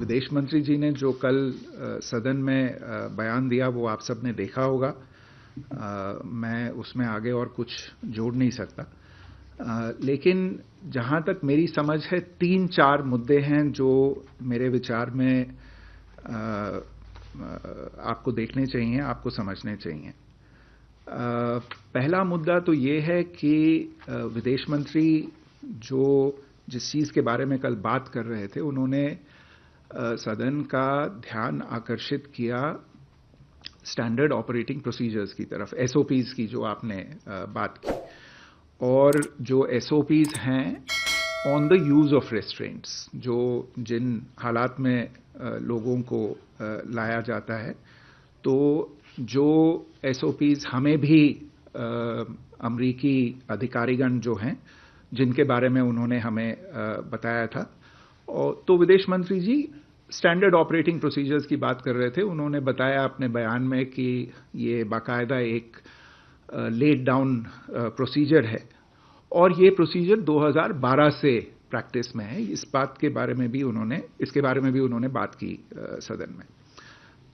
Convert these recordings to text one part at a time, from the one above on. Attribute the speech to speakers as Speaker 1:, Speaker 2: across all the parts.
Speaker 1: विदेश मंत्री जी ने जो कल सदन में बयान दिया वो आप सब ने देखा होगा। मैं उसमें आगे और कुछ जोड़ नहीं सकता। लेकिन जहां तक मेरी समझ है 3-4 मुद्दे हैं जो मेरे विचार में आपको देखने चाहिए, आपको समझने चाहिए। पहला मुद्दा तो ये है कि विदेश मंत्री जो जिस चीज के बारे में कल बात कर रहे थे, उन्होंने सदन का ध्यान आकर्षित किया स्टैंडर्ड ऑपरेटिंग प्रोसीजर्स की तरफ, एसओपीज की जो आपने बात की, और जो एसओपीज हैं ऑन द यूज ऑफ रेस्ट्रेंट्स, जो जिन हालात में लोगों को लाया जाता है, तो जो एसओपीज हमें भी अमरीकी अधिकारीगण जो हैं जिनके बारे में उन्होंने हमें बताया था, और तो विदेश मंत्री जी स्टैंडर्ड ऑपरेटिंग प्रोसीजर्स की बात कर रहे थे। उन्होंने बताया अपने बयान में कि ये बाकायदा एक लेड डाउन प्रोसीजर है और ये प्रोसीजर 2012 से प्रैक्टिस में है। इसके बारे में भी उन्होंने बात की सदन में।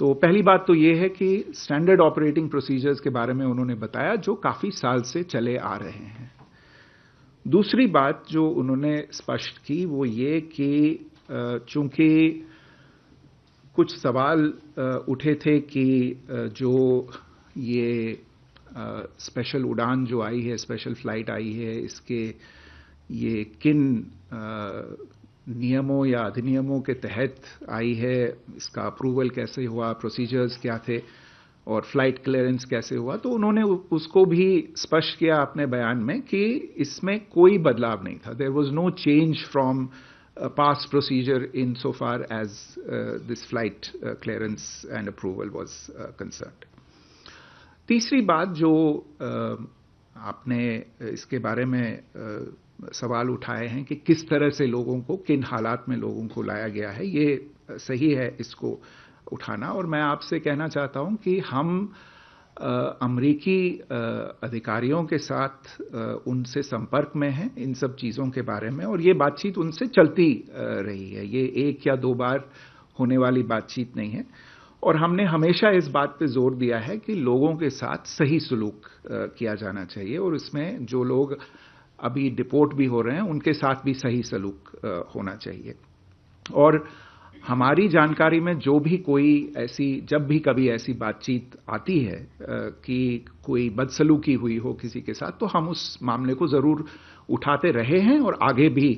Speaker 1: तो पहली बात तो ये है कि स्टैंडर्ड ऑपरेटिंग प्रोसीजर्स के बारे में उन्होंने बताया जो काफी साल से चले आ रहे हैं। दूसरी बात जो उन्होंने स्पष्ट की वो ये कि चूंकि कुछ सवाल उठे थे कि जो ये स्पेशल उड़ान जो आई है, स्पेशल फ्लाइट आई है, इसके ये किन नियमों या अधिनियमों के तहत आई है, इसका अप्रूवल कैसे हुआ, प्रोसीजर्स क्या थे और फ्लाइट क्लियरेंस कैसे हुआ, तो उन्होंने उसको भी स्पष्ट किया अपने बयान में कि इसमें कोई बदलाव नहीं था। There was no change from past procedure insofar as this flight clearance and approval was concerned. तीसरी बात जो आपने इसके बारे में सवाल उठाए हैं कि किस तरह से लोगों को, किन हालात में लोगों को लाया गया है, ये सही है इसको उठाना, और मैं आपसे कहना चाहता हूं कि हम अमरीकी अधिकारियों के साथ उनसे संपर्क में हैं इन सब चीजों के बारे में, और ये बातचीत उनसे चलती रही है। ये 1 या 2 बार होने वाली बातचीत नहीं है, और हमने हमेशा इस बात पे जोर दिया है कि लोगों के साथ सही सलूक किया जाना चाहिए, और इसमें जो लोग अभी डिपोर्ट भी हो रहे हैं उनके साथ भी सही सलूक होना चाहिए। और हमारी जानकारी में जब भी कभी ऐसी बातचीत आती है कि कोई बदसलूकी हुई हो किसी के साथ, तो हम उस मामले को जरूर उठाते रहे हैं और आगे भी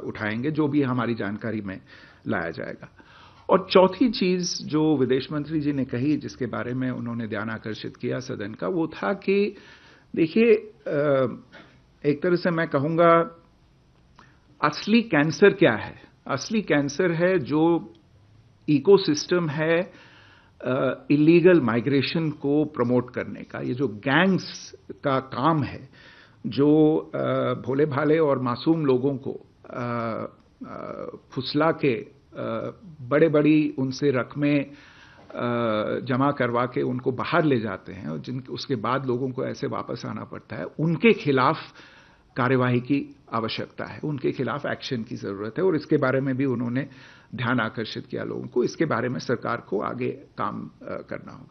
Speaker 1: उठाएंगे, जो भी हमारी जानकारी में लाया जाएगा। और चौथी चीज जो विदेश मंत्री जी ने कही, जिसके बारे में उन्होंने ध्यान आकर्षित किया सदन का, वो था कि देखिए, एक तरह से मैं कहूंगा असली कैंसर क्या है? असली कैंसर है जो इकोसिस्टम है इलीगल माइग्रेशन को प्रमोट करने का। ये जो गैंग्स का काम है, जो भोले भाले और मासूम लोगों को फुसला के बड़ी उनसे रकमें जमा करवा के उनको बाहर ले जाते हैं, और उसके बाद लोगों को ऐसे वापस आना पड़ता है, उनके खिलाफ कार्यवाही की आवश्यकता है, उनके खिलाफ एक्शन की जरूरत है, और इसके बारे में भी उन्होंने ध्यान आकर्षित किया लोगों को। इसके बारे में सरकार को आगे काम करना होगा।